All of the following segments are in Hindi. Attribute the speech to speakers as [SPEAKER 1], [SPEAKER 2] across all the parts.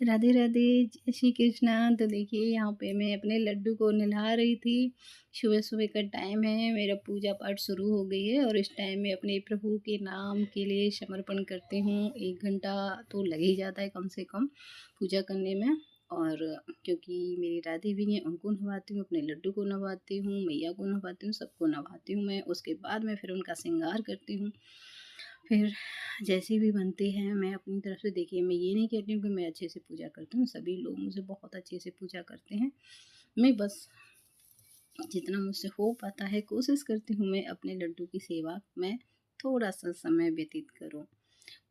[SPEAKER 1] राधे राधे, जय श्री कृष्णा। तो देखिए यहाँ पे मैं अपने लड्डू को नहला रही थी। सुबह सुबह का टाइम है, मेरा पूजा पाठ शुरू हो गई है और इस टाइम में अपने प्रभु के नाम के लिए समर्पण करती हूँ। 1 घंटा तो लग ही जाता है कम से कम पूजा करने में। और क्योंकि मेरी राधे भी हैं, उनको नहवाती हूँ, अपने लड्डू को नहवाती हूँ, मैया को नहवाती हूँ, सबको नहवाती हूँ मैं। उसके बाद मैं फिर उनका श्रृंगार करती हूँ। फिर जैसी भी बनती है मैं अपनी तरफ से, देखिए मैं ये नहीं कहती हूँ कि मैं अच्छे से पूजा करती हूँ, सभी लोग मुझे बहुत अच्छे से पूजा करते हैं। मैं बस जितना मुझसे हो पाता है कोशिश करती हूँ मैं अपने लड्डू की सेवा में थोड़ा सा समय व्यतीत करूँ।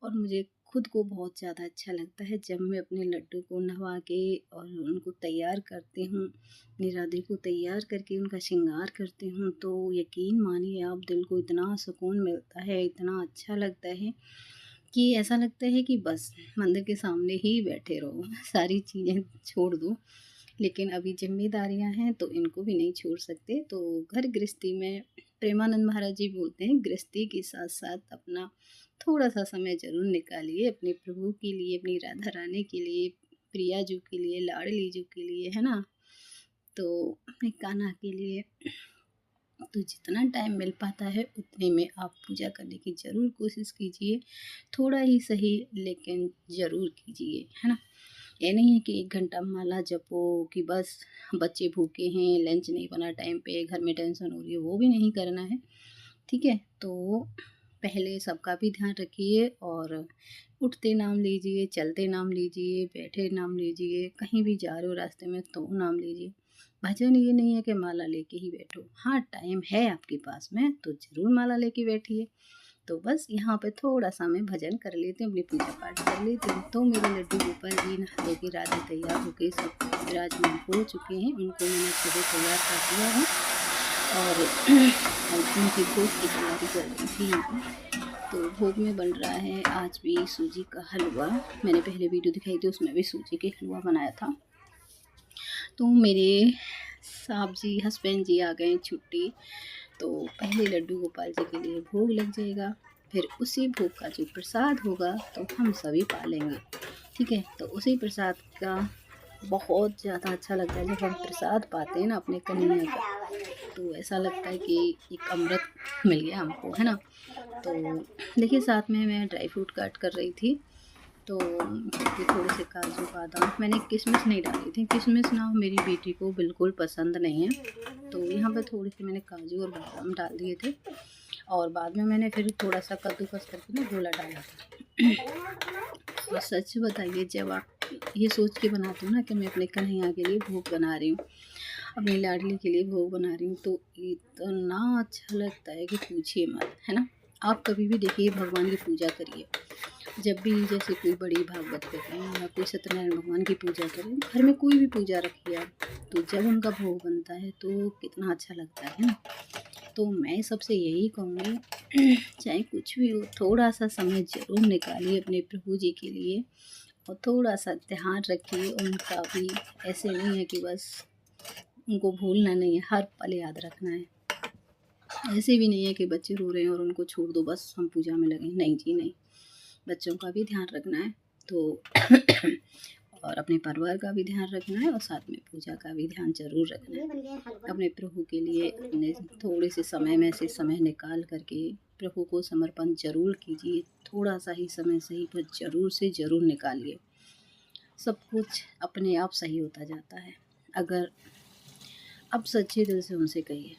[SPEAKER 1] और मुझे खुद को बहुत ज़्यादा अच्छा लगता है जब मैं अपने लड्डू को नहवा के और उनको तैयार करती हूँ, अपनी राधे को तैयार करके उनका श्रृंगार करती हूँ, तो यकीन मानिए आप, दिल को इतना सुकून मिलता है, इतना अच्छा लगता है कि ऐसा लगता है कि बस मंदिर के सामने ही बैठे रहो, सारी चीज़ें छोड़ दो। लेकिन अभी ज़िम्मेदारियाँ हैं तो इनको भी नहीं छोड़ सकते। तो घर गृहस्थी में प्रेमानंद महाराज जी बोलते हैं, गृहस्थी के साथ साथ अपना थोड़ा सा समय ज़रूर निकालिए अपने प्रभु के लिए, अपनी राधा रानी के लिए, प्रिया जी के लिए, लाडली जी के लिए, है ना। तो अपने कान्हा के लिए तो जितना टाइम मिल पाता है उतने में आप पूजा करने की ज़रूर कोशिश कीजिए। थोड़ा ही सही लेकिन ज़रूर कीजिए, है ना। ये नहीं है कि 1 घंटा माला जपो कि बस बच्चे भूखे हैं, लंच नहीं बना टाइम पे, घर में टेंशन हो रही है, वो भी नहीं करना है, ठीक है। तो पहले सबका भी ध्यान रखिए और उठते नाम लीजिए, चलते नाम लीजिए, बैठे नाम लीजिए, कहीं भी जा रहे हो रास्ते में तो नाम लीजिए। भजन ये नहीं है कि माला लेके ही बैठो, हाँ टाइम है आपके पास में तो ज़रूर माला लेके बैठिए। तो बस यहाँ पे थोड़ा सा मैं भजन कर लेती हूँ, अपनी पूजा पाठ कर लेती हूँ। तो मेरे लड्डू गोपाल जी नहा धो के राधे तैयार होके सब विराजमान हो चुके हैं, उनको मैंने अच्छे से तैयार कर दिया है और उनकी भोग की तैयारी कर रही थी। तो भोग में बन रहा है आज भी सूजी का हलवा। मैंने पहले वीडियो दिखाई थी, उसमें भी सूजी के हलवा बनाया था। तो मेरे साहब जी, हस्बैंड जी आ गए छुट्टी, तो पहले लड्डू गोपाल जी के लिए भोग लग जाएगा, फिर उसी भोग का जो प्रसाद होगा तो हम सभी पालेंगे, ठीक है। तो उसी प्रसाद का बहुत ज़्यादा अच्छा लगता है जब हम प्रसाद पाते हैं ना अपने कन्हैया का, तो ऐसा लगता है कि एक अमृत मिल गया हमको, है ना। तो देखिए साथ में मैं ड्राई फ्रूट काट कर रही थी, तो ये थोड़े से काजू बादाम, मैंने किशमिश नहीं डाली थी, किशमिश ना मेरी बेटी को बिल्कुल पसंद नहीं है, तो यहाँ पे थोड़ी सी मैंने काजू और बादाम डाल दिए थे। और बाद में मैंने फिर थोड़ा सा कद्दूकस करके ना गोला डाला था। और सच बताइए, जब आप ये सोच के बनाते हो ना कि मैं अपने कन्हैया के लिए भोग बना रही हूँ, अपनी लाडली के लिए भोग बना रही हूँ, तो इतना अच्छा लगता है कि पूछिए मत, है ना। आप कभी भी देखिए भगवान की पूजा करिए, जब भी जैसे कोई बड़ी भागवत करें या कोई सत्यनारायण भगवान की पूजा करें, घर में कोई भी पूजा रखिए आप, तो जब उनका भोग बनता है तो कितना अच्छा लगता है ना। तो मैं सबसे यही कहूँगी चाहे कुछ भी हो, थोड़ा सा समय ज़रूर निकालिए अपने प्रभु जी के लिए और थोड़ा सा ध्यान रखिए उनका भी। ऐसे नहीं है कि बस उनको भूलना नहीं है, हर पल याद रखना है। ऐसे भी नहीं है कि बच्चे रो रहे हैं और उनको छोड़ दो बस हम पूजा में लगे, नहीं जी नहीं, बच्चों का भी ध्यान रखना है तो और अपने परिवार का भी ध्यान रखना है और साथ में पूजा का भी ध्यान जरूर रखना है। अपने प्रभु के लिए अपने थोड़े से समय में से समय निकाल करके प्रभु को समर्पण जरूर कीजिए, थोड़ा सा ही समय सही पर जरूर से ज़रूर निकालिए, सब कुछ अपने आप सही होता जाता है। अगर अब सच्चे दिल से उनसे कहिए,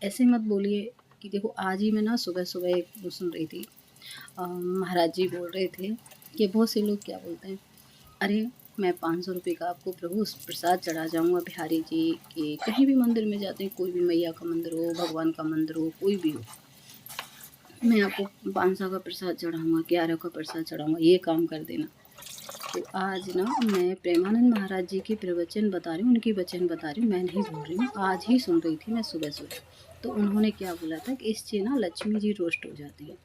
[SPEAKER 1] ऐसे मत बोलिए कि देखो आज ही मैं ना सुबह सुबह एक वो सुन रही थी, महाराज जी बोल रहे थे कि बहुत से लोग क्या बोलते हैं, अरे मैं 500 रुपये का आपको प्रभु प्रसाद चढ़ा जाऊँगा, बिहारी जी के कहीं भी मंदिर में जाते हैं, कोई भी मैया का मंदिर हो, भगवान का मंदिर हो, कोई भी हो, मैं आपको 500 का प्रसाद चढ़ाऊँगा, 11 का प्रसाद चढ़ाऊँगा, ये काम कर देना। तो आज ना मैं प्रेमानंद महाराज जी के प्रवचन बता रही हूँ, उनकी वचन बता रही हूँ, मैं नहीं बोल रही हूँ, आज ही सुन रही थी मैं सुबह सुबह। तो उन्होंने क्या बोला था कि इससे ना लक्ष्मी जी रोस्ट हो जाती है,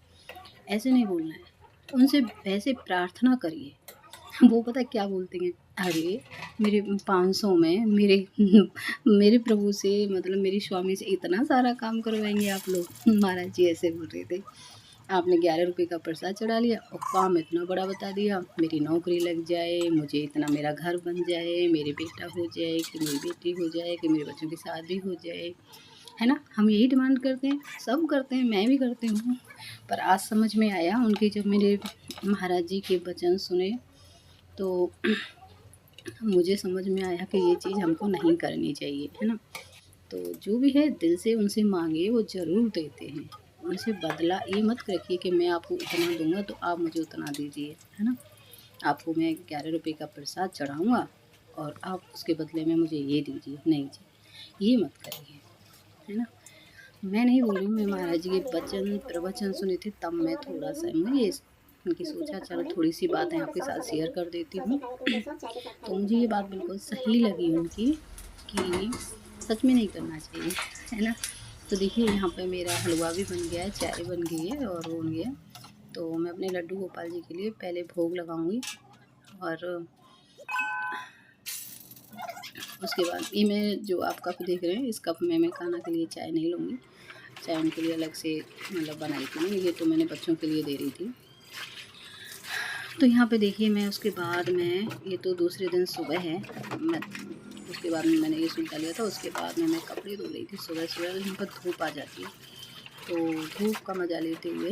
[SPEAKER 1] ऐसे नहीं बोलना है, उनसे वैसे प्रार्थना करिए। वो पता क्या बोलते हैं, अरे मेरे 500 में मेरे मेरे प्रभु से, मतलब मेरी स्वामी से इतना सारा काम करवाएंगे आप लोग। महाराज जी ऐसे बोल रहे थे। आपने 11 रुपये का प्रसाद चढ़ा लिया और काम इतना बड़ा बता दिया, मेरी नौकरी लग जाए, मुझे इतना, मेरा घर बन जाए, मेरे बेटा हो जाए, कि मेरी बेटी हो जाए, कि मेरे बच्चों की शादी हो जाए, है ना। हम यही डिमांड करते हैं, सब करते हैं, मैं भी करती हूँ। पर आज समझ में आया उनके, जब मेरे महाराज जी के वचन सुने तो मुझे समझ में आया कि ये चीज़ हमको नहीं करनी चाहिए, है ना। तो जो भी है दिल से उनसे मांगे, वो ज़रूर देते हैं। उनसे बदला ये मत रखिए कि मैं आपको उतना दूंगा तो आप मुझे उतना दीजिए, है ना। आपको मैं 11 रुपये का प्रसाद चढ़ाऊँगा और आप उसके बदले में मुझे ये दीजिए, नहीं जी, ये मत करिए, है ना। मैं नहीं बोल रही हूँ, मैं महाराज जी के वचन प्रवचन सुने थे तब मैं थोड़ा-सा ये उनकी सोचा, चलो थोड़ी-सी बातें आपके साथ शेयर कर देती हूँ। तो मुझे ये बात बिल्कुल सही लगी उनकी कि सच में नहीं करना चाहिए, है ना। तो देखिए यहाँ पे मेरा हलवा भी बन गया है, चाय बन गई है और वो बन गया। तो मैं अपने लड्डू गोपाल जी के लिए पहले भोग लगाऊंगी और उसके बाद ये मैं जो आप कप देख रहे हैं, इस कप में मैं खाना के लिए चाय नहीं लूँगी। चाय उनके लिए अलग से मतलब बनाई थी मैंने, ये तो मैंने बच्चों के लिए दे रही थी। तो यहाँ पे देखिए मैं उसके बाद में, ये तो दूसरे दिन सुबह है, मैं उसके बाद में मैंने ये सूट डाल लिया था। उसके बाद में मैं कपड़े धो रही थी सुबह सुबह, यहाँ पर धूप आ जाती है तो धूप का मज़ा लेते हुए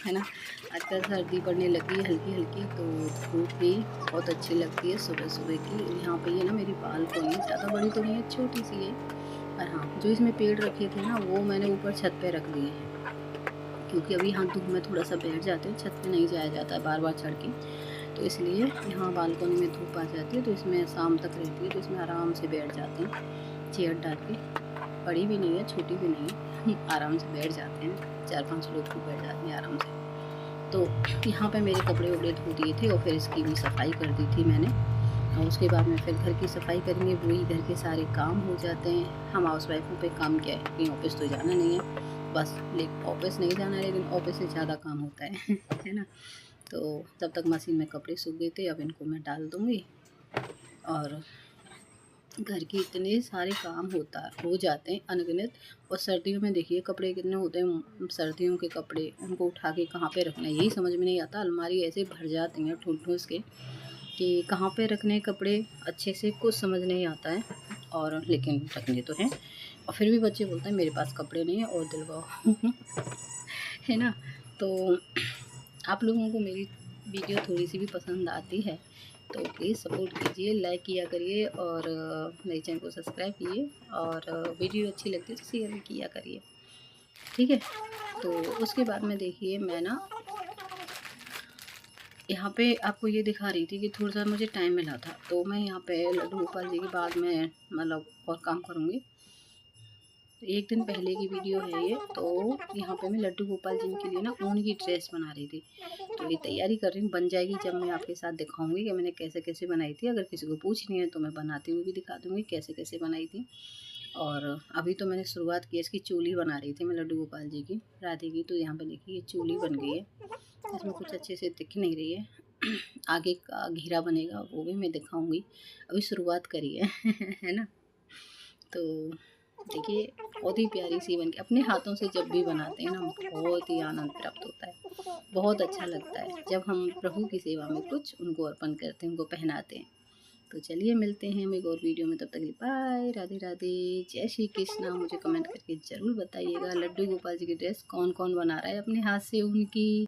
[SPEAKER 1] है ना। आजकल सर्दी पड़ने लगी है हल्की हल्की, तो धूप भी बहुत अच्छी लगती है सुबह सुबह की। यहाँ पे ये ना मेरी बालकनी ज़्यादा बड़ी तो नहीं है, छोटी सी है। और हाँ, जो इसमें पेड़ रखे थे ना वो मैंने ऊपर छत पे रख दिए हैं, क्योंकि अभी यहाँ धूप में थोड़ा सा बैठ जाते हैं, छत पे नहीं जाया जाता है बार बार चढ़ के, तो इसलिए यहाँ बालकनी में धूप आ जाती है तो इसमें शाम तक रहती है, तो इसमें आराम से बैठ जाते हैं चेयर डाल के। बड़ी भी नहीं है, छोटी भी नहीं है, आराम से बैठ जाते हैं, 4-5 लोग भी बैठ जाते हैं आराम से। तो यहाँ पे मेरे कपड़े वपड़े धो दिए थे और फिर इसकी भी सफाई कर दी थी मैंने। और उसके बाद में फिर घर की सफाई करेंगे, वही घर के सारे काम हो जाते हैं। हम हाउस वाइफों पे काम क्या है, कहीं ऑफिस तो जाना नहीं है, बस ऑफिस नहीं जाना है, लेकिन ऑफिस से ज़्यादा काम होता है है ना। तो तब तक मशीन में कपड़े सूख गए थे, अब इनको मैं डाल दूँगी और घर के इतने सारे काम हो जाते हैं अनगिनत। और सर्दियों में देखिए कपड़े कितने होते हैं, सर्दियों के कपड़े उनको उठा के कहाँ पे रखना है यही समझ में नहीं आता। अलमारी ऐसे भर जाती हैं ठूस-ठूस के कि कहाँ पे रखने कपड़े अच्छे से कुछ समझ नहीं आता है। और लेकिन रखने तो हैं, और फिर भी बच्चे बोलते हैं मेरे पास कपड़े नहीं है और दिलवाओ है ना। तो आप लोगों को मेरी वीडियो थोड़ी सी भी पसंद आती है तो प्लीज़ सपोर्ट कीजिए, लाइक किया करिए और मेरे चैनल को सब्सक्राइब कीजिए, और वीडियो अच्छी लगती है तो शेयर भी किया करिए, ठीक है। तो उसके बाद में देखिए मैं ना यहाँ पे आपको ये दिखा रही थी कि थोड़ा सा मुझे टाइम मिला था, तो मैं यहाँ पे लड्डू गोपाल जी के बाद में मतलब और काम करूँगी। एक दिन पहले की वीडियो है ये। तो यहाँ पे मैं लड्डू गोपाल जी के लिए ना ऊन की ड्रेस बना रही थी, तो ये तैयारी कर रही हूँ, बन जाएगी जब मैं आपके साथ दिखाऊंगी कि मैंने कैसे कैसे बनाई थी। अगर किसी को पूछनी है तो मैं बनाती हुई भी दिखा दूँगी कैसे कैसे बनाई थी। और अभी तो मैंने शुरुआत की, इसकी चोली बना रही थी मैं लड्डू गोपाल जी की, राधे की। तो यहाँ पे देखिए ये चोली बन गई है, इसमें कुछ अच्छे से दिख नहीं रही है आगे का घेरा बनेगा वो भी मैं दिखाऊंगी, अभी शुरुआत करी है है ना। तो देखिए बहुत ही प्यारी सी बन के, अपने हाथों से जब भी बनाते हैं ना बहुत ही आनंद प्राप्त होता है, बहुत अच्छा लगता है जब हम प्रभु की सेवा में कुछ उनको अर्पण करते हैं, उनको पहनाते हैं। तो चलिए मिलते हैं हम एक और वीडियो में, तब तक के लिए बाय, राधे राधे, जय श्री कृष्णा। मुझे कमेंट करके ज़रूर बताइएगा लड्डू गोपाल जी की ड्रेस कौन कौन बना रहा है अपने हाथ से उनकी।